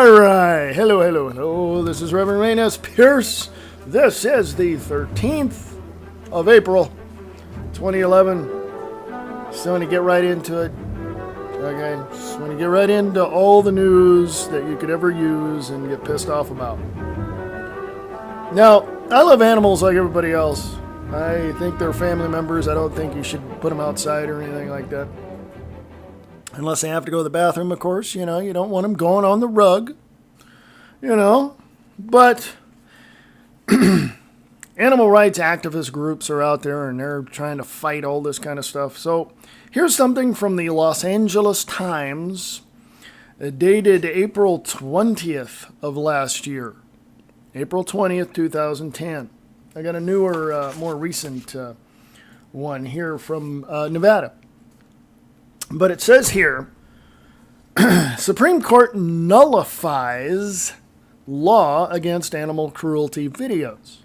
All right. Hello, hello, hello. This is Reverend Wayne S. Pierce. This is the 13th of April, 2011. Just want to get right into it. Okay. Just want to get right into all the news that you could ever use and get pissed off about. Now, I love animals like everybody else. I think they're family members. I don't think you should put them outside or anything like that. Unless they have to go to the bathroom, of course. You know, you don't want them going on the rug. You know. But animal rights activist groups are out there and they're trying to fight all this kind of stuff. So here's something from the Los Angeles Times, dated April 20th of last year. April 20th, 2010. I got a newer, more recent one here from Nevada. But it says here, Supreme Court nullifies law against animal cruelty videos.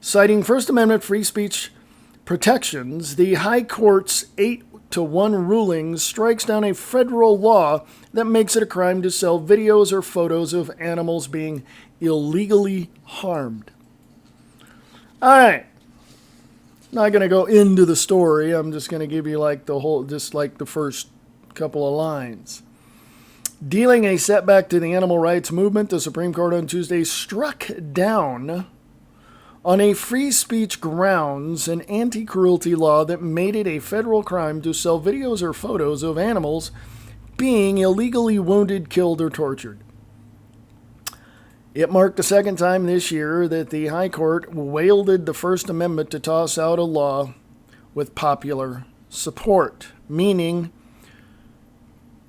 Citing First Amendment free speech protections, the High Court's 8-1 ruling strikes down a federal law that makes it a crime to sell videos or photos of animals being illegally harmed. All right. Not going to go into the story. I'm just going to give you like the first couple of lines. Dealing a setback to the animal rights movement, the Supreme Court on Tuesday struck down on a free speech grounds an anti-cruelty law that made it a federal crime to sell videos or photos of animals being illegally wounded, killed, or tortured. It marked the second time this year that the High Court wielded the First Amendment to toss out a law with popular support, meaning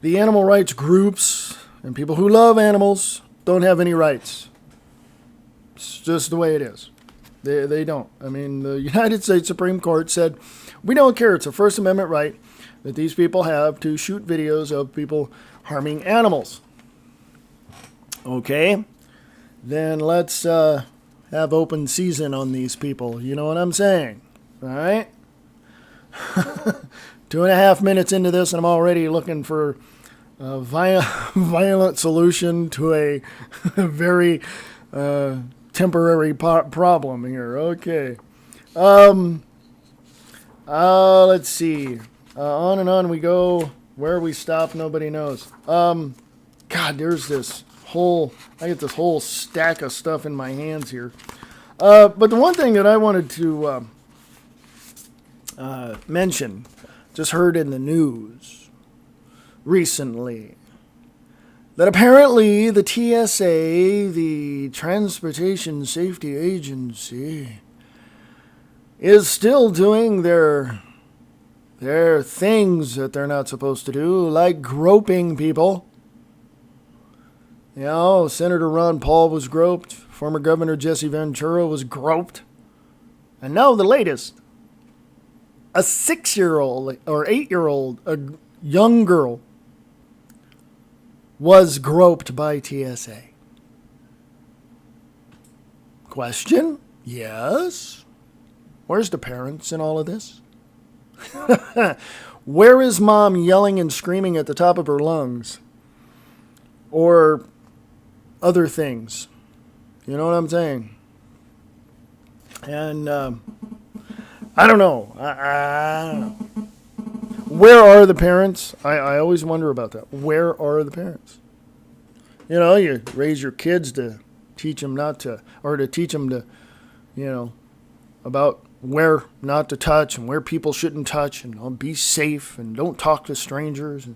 the animal rights groups and people who love animals don't have any rights. It's just the way it is. They don't. I mean, the United States Supreme Court said, we don't care. It's a First Amendment right that these people have to shoot videos of people harming animals. Okay. Then let's have open season on these people. You know what I'm saying? All right? 2.5 minutes into this, and I'm already looking for a violent solution to a very temporary problem here. Okay. Let's see. On and on we go. Where we stop, nobody knows. God, there's this I get this whole stack of stuff in my hands here. But the one thing that I wanted to mention, just heard in the news recently, that apparently the TSA, the Transportation Safety Agency, is still doing their things that they're not supposed to do, like groping people. You know, Senator Ron Paul was groped. Former Governor Jesse Ventura was groped. And now the latest. A 6-year-old or 8-year-old, a young girl, was groped by TSA. Question? Yes. Where's the parents in all of this? Where is mom yelling and screaming at the top of her lungs? Or other things. You know what I'm saying? And I don't know. I don't know. Where are the parents? I always wonder about that. Where are the parents? You know, you raise your kids to teach them not to, or to teach them to, you know, about where not to touch and where people shouldn't touch and be safe and don't talk to strangers.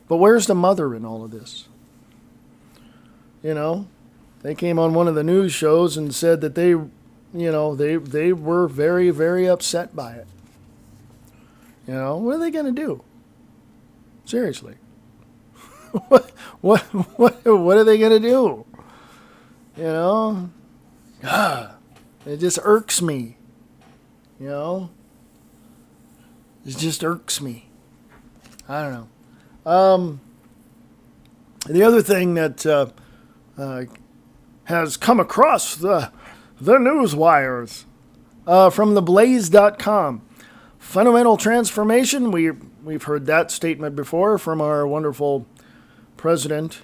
But where's the mother in all of this? You know, they came on one of the news shows and said that they were very, very upset by it. You know, what are they going to do? Seriously. what are they going to do? You know? It just irks me. You know? It just irks me. I don't know. The other thing that has come across the news wires from theblaze.com. Fundamental transformation. We've heard that statement before from our wonderful president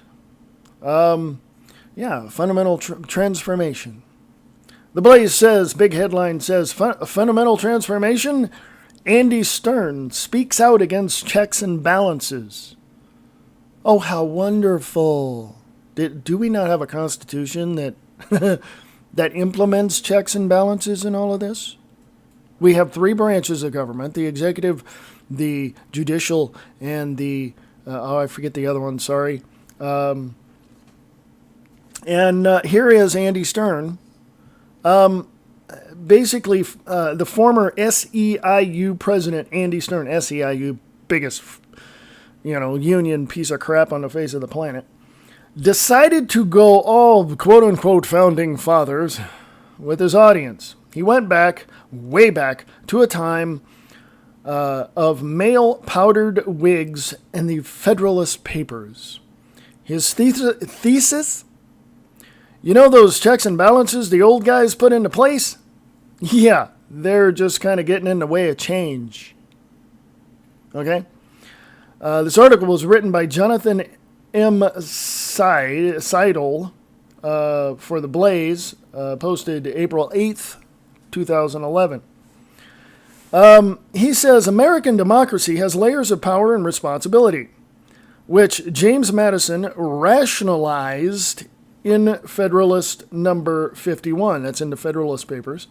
Fundamental transformation. The Blaze says, big headline says, fundamental transformation. Andy Stern speaks out against checks and balances. Oh, how wonderful. Do we not have a constitution that that implements checks and balances in all of this? We have three branches of government: the executive, the judicial, and the, I forget the other one, sorry. And here is Andy Stern. Basically, the former SEIU president, Andy Stern, SEIU, biggest, union piece of crap on the face of the planet, decided to go all quote-unquote founding fathers with his audience. He went back, way back, to a time of male powdered wigs and the Federalist Papers. His thesis? You know those checks and balances the old guys put into place? Yeah, they're just kind of getting in the way of change. Okay? This article was written by Jonathan M. Seidel for The Blaze, posted April 8th, 2011. He says, American democracy has layers of power and responsibility, which James Madison rationalized in Federalist number 51, that's in the Federalist Papers,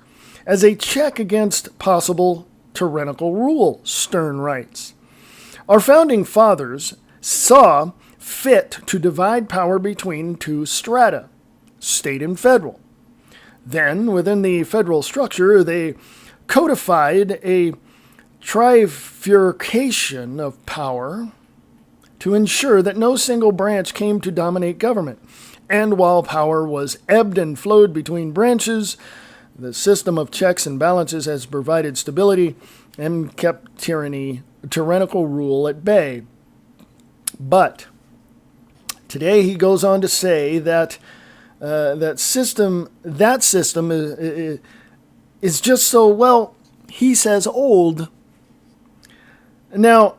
as a check against possible tyrannical rule, Stern writes. Our founding fathers saw fit to divide power between two strata, state and federal. Then, within the federal structure, they codified a trifurcation of power to ensure that no single branch came to dominate government. And while power was ebbed and flowed between branches, the system of checks and balances has provided stability and kept tyrannical rule at bay. But today he goes on to say that that system is just so, well, he says, old. Now,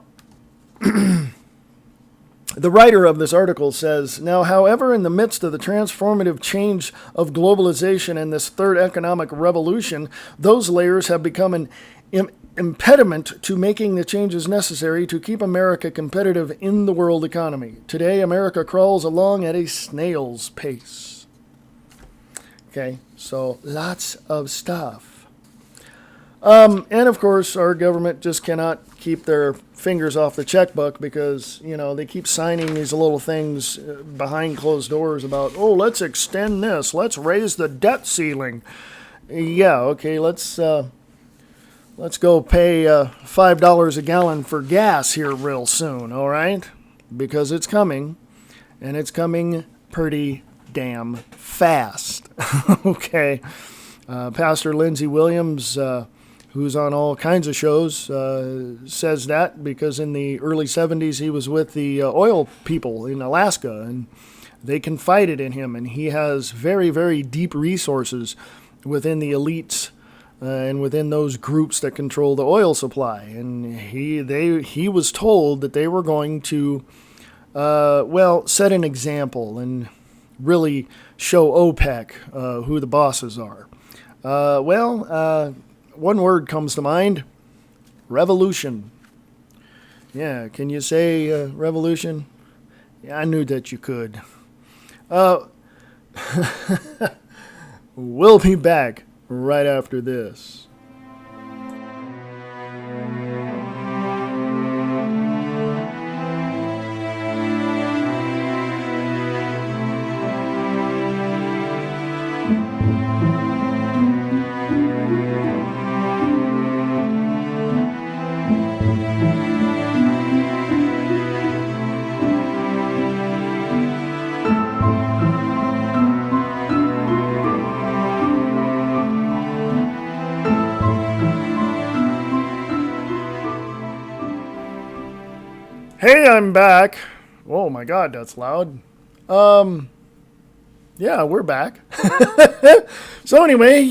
the writer of this article says, now, however, in the midst of the transformative change of globalization and this third economic revolution, those layers have become an impediment to making the changes necessary to keep America competitive in the world economy. Today, America crawls along at a snail's pace. Okay, so lots of stuff. And of course, our government just cannot keep their fingers off the checkbook because, they keep signing these little things behind closed doors about, oh, let's extend this, let's raise the debt ceiling. Yeah, okay, let's go pay $5 a gallon for gas here real soon, all right? Because it's coming, and it's coming pretty damn fast. Okay. Pastor Lindsey Williams, who's on all kinds of shows, says that because in the early 70s he was with the oil people in Alaska, and they confided in him, and he has very, very deep resources within the elites and within those groups that control the oil supply. And he was told that they were going to, set an example and really show OPEC who the bosses are. One word comes to mind: revolution. Yeah, can you say revolution? Yeah, I knew that you could. We'll be back right after this. Hey, I'm back. Oh my God, that's loud. Yeah, we're back. So anyway,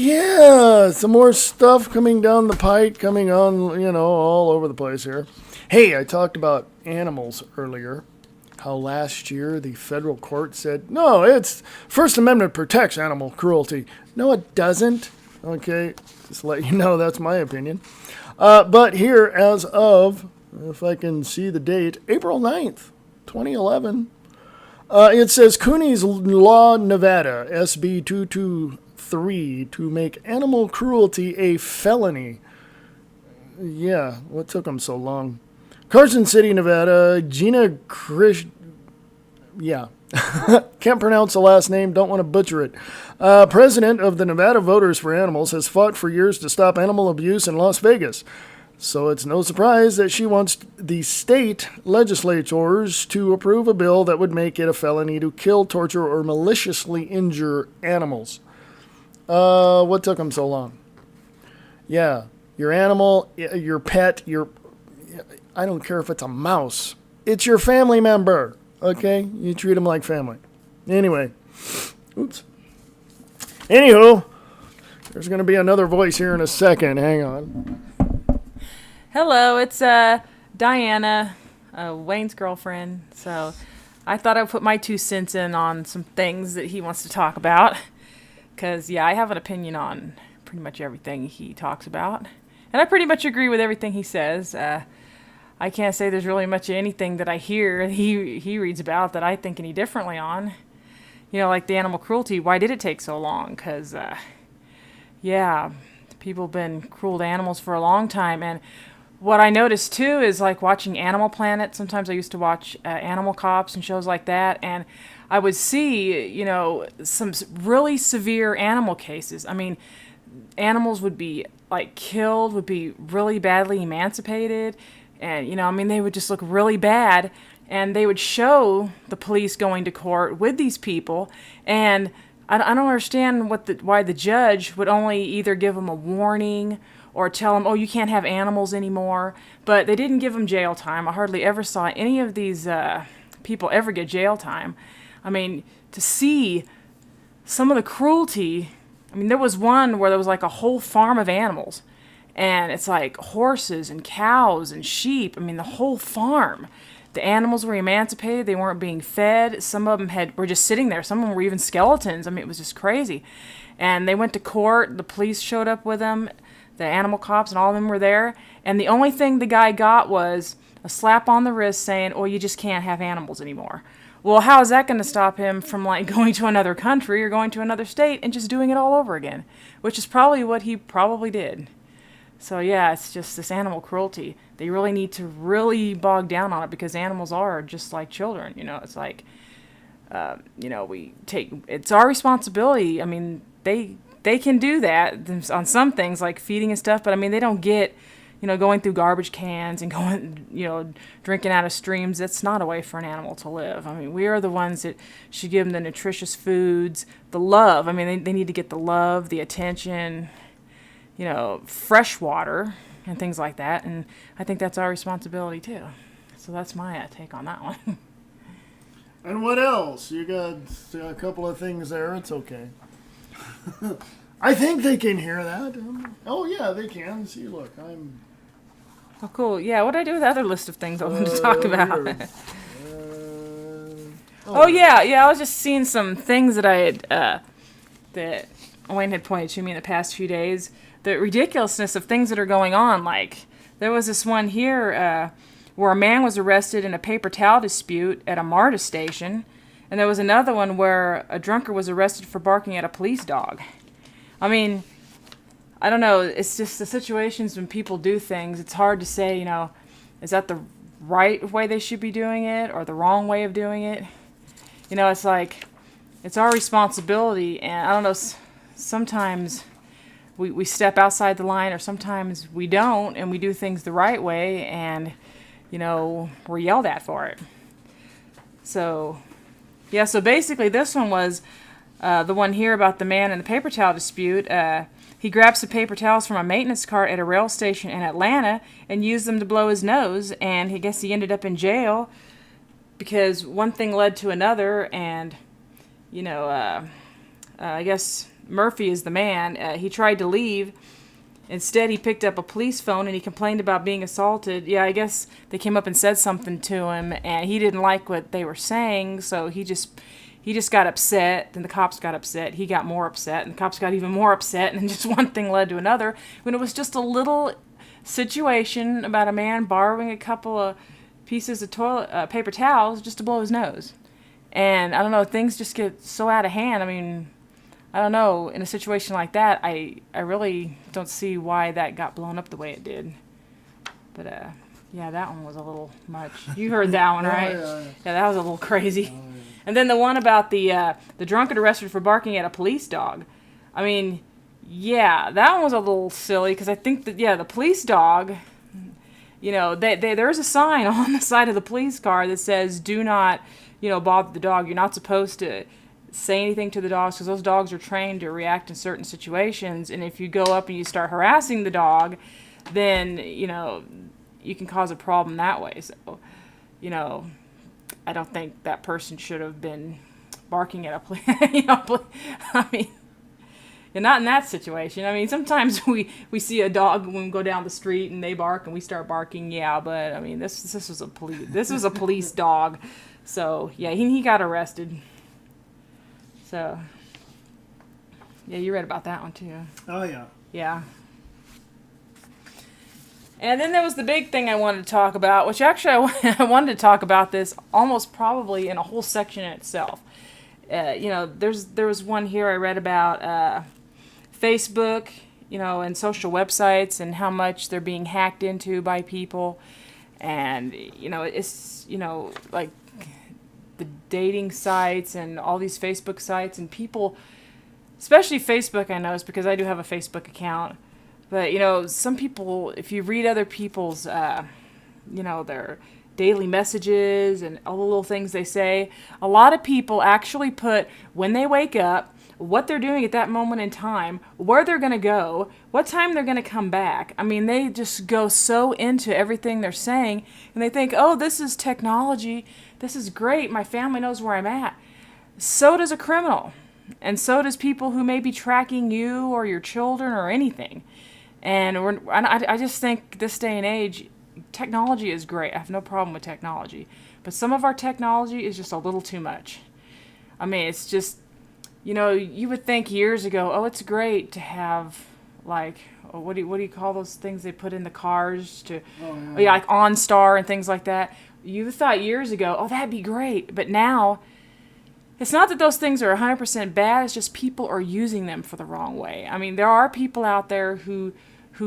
some more stuff coming down the pike, coming on, all over the place here. Hey, I talked about animals earlier. how last year the federal court said, no, it's First Amendment protects animal cruelty. No, it doesn't. Okay, just let you know that's my opinion. But here, as of, if I can see the date, April 9th, 2011, it says Cooney's Law, Nevada, SB 223, to make animal cruelty a felony. Yeah, what took them so long? Carson City, Nevada, Gina Krish... Yeah. Can't pronounce the last name, don't want to butcher it. President of the Nevada Voters for Animals has fought for years to stop animal abuse in Las Vegas. So it's no surprise that she wants the state legislators to approve a bill that would make it a felony to kill, torture, or maliciously injure animals. What took them so long? Yeah, your animal, your pet, I don't care if it's a mouse. It's your family member, okay? You treat them like family. Anyway, oops. Anywho, there's going to be another voice here in a second. Hang on. Hello, it's Diana, Wayne's girlfriend. So I thought I'd put my 2 cents in on some things that he wants to talk about. Because, yeah, I have an opinion on pretty much everything he talks about. And I pretty much agree with everything he says. I can't say there's really much of anything that I hear he reads about that I think any differently on. You know, like the animal cruelty, why did it take so long? Because, yeah, people have been cruel to animals for a long time. And what I noticed, too, is like watching Animal Planet. Sometimes I used to watch Animal Cops and shows like that. And I would see, you know, some really severe animal cases. I mean, animals would be, like, killed, would be really badly emancipated. And, you know, I mean, they would just look really bad. And they would show the police going to court with these people. And I don't understand why the judge would only either give them a warning or tell them, oh, you can't have animals anymore. But they didn't give them jail time. I hardly ever saw any of these people ever get jail time. I mean, to see some of the cruelty. I mean, there was one where there was like a whole farm of animals. And it's like horses and cows and sheep. I mean, the whole farm. The animals were emancipated. They weren't being fed. Some of them were just sitting there. Some of them were even skeletons. I mean, it was just crazy. And they went to court. The police showed up with them. The animal cops and all of them were there. And the only thing the guy got was a slap on the wrist saying, oh, you just can't have animals anymore. Well, how is that going to stop him from like going to another country or going to another state and just doing it all over again? Which is probably what he probably did. So yeah, it's just this animal cruelty. They really need to really bog down on it because animals are just like children. You know, it's like, you know, it's our responsibility. I mean, they can do that on some things like feeding and stuff, but I mean, they don't get, you know, going through garbage cans and going, you know, drinking out of streams. That's not a way for an animal to live. I mean, we are the ones that should give them the nutritious foods, the love. I mean, they need to get the love, the attention, you know, fresh water and things like that. And I think that's our responsibility too. So that's my take on that one. And what else? You got a couple of things there. It's okay. I think they can hear that. Oh, yeah, they can. See, look, I'm... Oh, cool. Yeah, what did I do with the other list of things I wanted to talk about? Yeah, I was just seeing some things that I had, that Wayne had pointed to me in the past few days. The ridiculousness of things that are going on. Like, there was this one here where a man was arrested in a paper towel dispute at a MARTA station. And there was another one where a drunkard was arrested for barking at a police dog. I mean, I don't know. It's just the situations when people do things, it's hard to say, you know, is that the right way they should be doing it or the wrong way of doing it? You know, it's like, it's our responsibility. And I don't know, sometimes we step outside the line or sometimes we don't and we do things the right way and, you know, we're yelled at for it. So, yeah, so basically this one was the one here about the man in the paper towel dispute. He grabbed some paper towels from a maintenance cart at a rail station in Atlanta and used them to blow his nose, and I guess he ended up in jail because one thing led to another, and, you know, I guess Murphy is the man. He tried to leave, Instead, he picked up a police phone and he complained about being assaulted. Yeah, I guess they came up and said something to him, and he didn't like what they were saying, so he just got upset. Then the cops got upset. He got more upset, and the cops got even more upset, and just one thing led to another. When it was just a little situation about a man borrowing a couple of pieces of toilet paper towels just to blow his nose. And I don't know, things just get so out of hand. I mean, I don't know, in a situation like that, I really don't see why that got blown up the way it did. But, yeah, that one was a little much. You heard that one, right? Yeah. Yeah, that was a little crazy. And then the one about the drunkard arrested for barking at a police dog. I mean, yeah, that one was a little silly, because I think that, the police dog, there's a sign on the side of the police car that says, do not, bother the dog. You're not supposed to say anything to the dogs, because those dogs are trained to react in certain situations, and if you go up and you start harassing the dog, then you can cause a problem that way. So I don't think that person should have been barking at a police. I mean, you're not in that situation. I mean, sometimes we see a dog when we go down the street and they bark and we start barking, but I mean, this was a police dog. So yeah, he got arrested. So, yeah, you read about that one too. Oh, yeah. Yeah. And then there was the big thing I wanted to talk about, which actually I wanted to talk about this almost probably in a whole section in itself. There was one here I read about Facebook, and social websites and how much they're being hacked into by people. And, it's, like the dating sites and all these Facebook sites and people, especially Facebook, I know, is because I do have a Facebook account. But, some people, if you read other people's, their daily messages and all the little things they say, a lot of people actually put when they wake up, what they're doing at that moment in time, where they're going to go, what time they're going to come back. I mean, they just go so into everything they're saying, and they think, oh, this is technology. This is great. My family knows where I'm at. So does a criminal. And so does people who may be tracking you or your children or anything. And I just think this day and age, technology is great. I have no problem with technology. But some of our technology is just a little too much. I mean, it's just, you would think years ago, oh, it's great to have, like, what do you call those things they put in the cars to, like OnStar and things like that. You thought years ago, oh, that'd be great. But now, it's not that those things are 100% bad. It's just people are using them for the wrong way. I mean, there are people out there who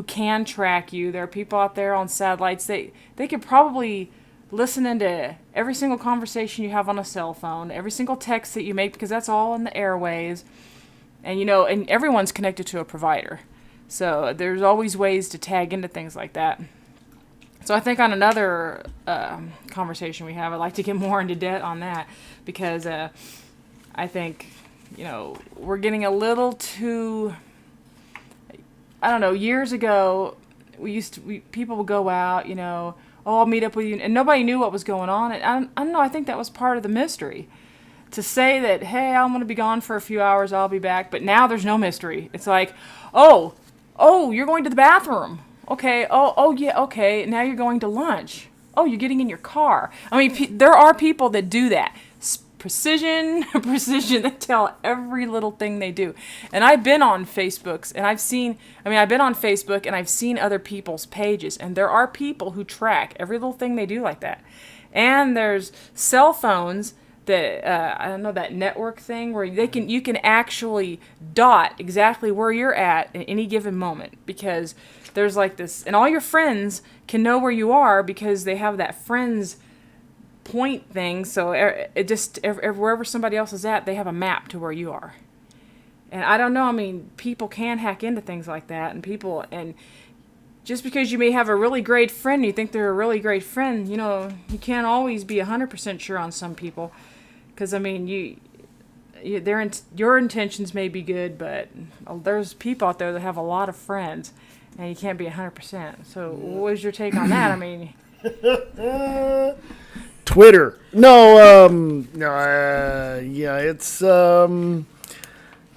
can track you. There are people out there on satellites. They could probably listen into every single conversation you have on a cell phone, every single text that you make, because that's all in the airways. And, and everyone's connected to a provider. So there's always ways to tag into things like that. So I think on another conversation we have, I'd like to get more into depth on that, because I think, we're getting a little too, I don't know, years ago, people would go out, oh, I'll meet up with you, and nobody knew what was going on. And I don't know, I think that was part of the mystery. To say that, hey, I'm going to be gone for a few hours, I'll be back, but now there's no mystery. It's like, oh, you're going to the bathroom. Okay, yeah, okay, now you're going to lunch. Oh, you're getting in your car. I mean, there are people that do that. Precision, they tell every little thing they do. And I've been on Facebooks, and I've been on Facebook, and I've seen other people's pages, and there are people who track every little thing they do like that. And there's cell phones that, I don't know, that network thing where you can actually dot exactly where you're at any given moment, because there's like this, and all your friends can know where you are because they have that friends point thing. So it just, wherever somebody else is at, they have a map to where you are. And I don't know, I mean, people can hack into things like that, and just because you may have a really great friend, you think they're a really great friend, you can't always be 100% sure on some people. Because, I mean, your intentions may be good, but there's people out there that have a lot of friends, and you can't be 100%. So what was your take on that? I mean... Twitter. No, yeah, it's...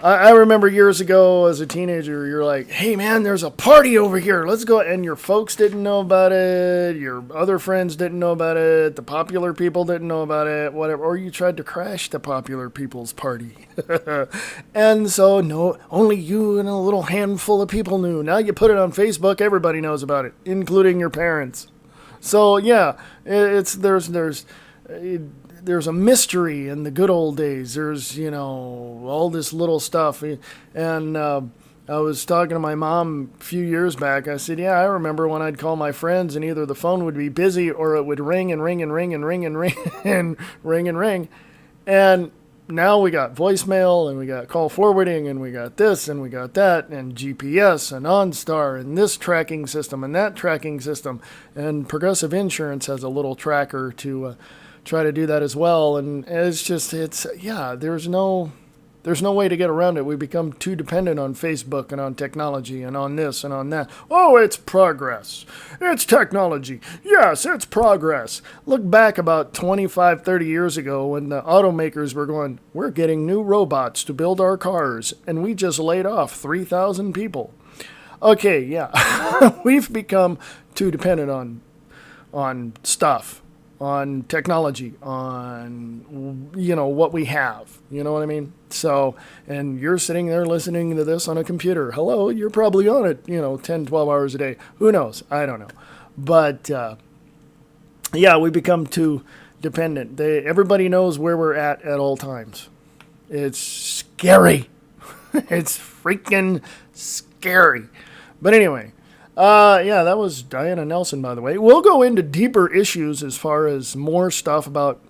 I remember years ago as a teenager, you're like, hey man, there's a party over here. Let's go. And your folks didn't know about it. Your other friends didn't know about it. The popular people didn't know about it, whatever. Or you tried to crash the popular people's party. And so, no, only you and a little handful of people knew. Now you put it on Facebook, everybody knows about it, including your parents. So yeah, there's a mystery in the good old days. There's, all this little stuff. And I was talking to my mom a few years back. I said, yeah, I remember when I'd call my friends and either the phone would be busy or it would ring and ring and ring and ring and ring and ring and ring. And now we got voicemail and we got call forwarding and we got this and we got that and GPS and OnStar and this tracking system and that tracking system. And Progressive Insurance has a little tracker to try to do that as well. And there's no way to get around it. We become too dependent on Facebook and on technology and on this and on that. Oh, it's progress. It's technology. Yes, it's progress. Look back about 25, 30 years ago when the automakers were going, we're getting new robots to build our cars. And we just laid off 3,000 people. Okay, yeah. We've become too dependent on stuff. On technology, on, what we have. You know what I mean? So, and you're sitting there listening to this on a computer. Hello, you're probably on it, 10, 12 hours a day. Who knows? I don't know. But, we become too dependent. Everybody knows where we're at all times. It's scary. It's freaking scary. But anyway. That was Diana Nelson, by the way. We'll go into deeper issues as far as more stuff about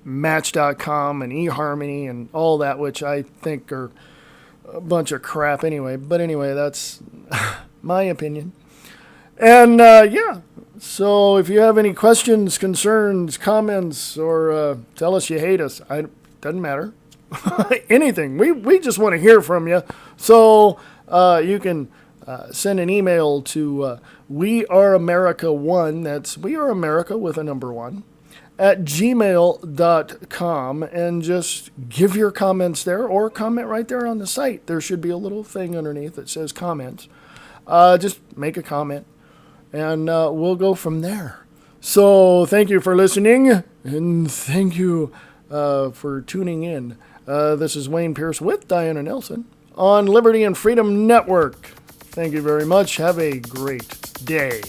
Match.com and eHarmony and all that, which I think are a bunch of crap anyway. But anyway, that's my opinion. And, so if you have any questions, concerns, comments, or tell us you hate us, doesn't matter. Anything. We just want to hear from you. So you can... send an email to weareamerica1, that's We Are America with a number 1, at gmail.com, and just give your comments there or comment right there on the site. There should be a little thing underneath that says comments. Just make a comment, and we'll go from there. So thank you for listening, and thank you for tuning in. This is Wayne Pierce with Diana Nelson on Liberty and Freedom Network. Thank you very much. Have a great day.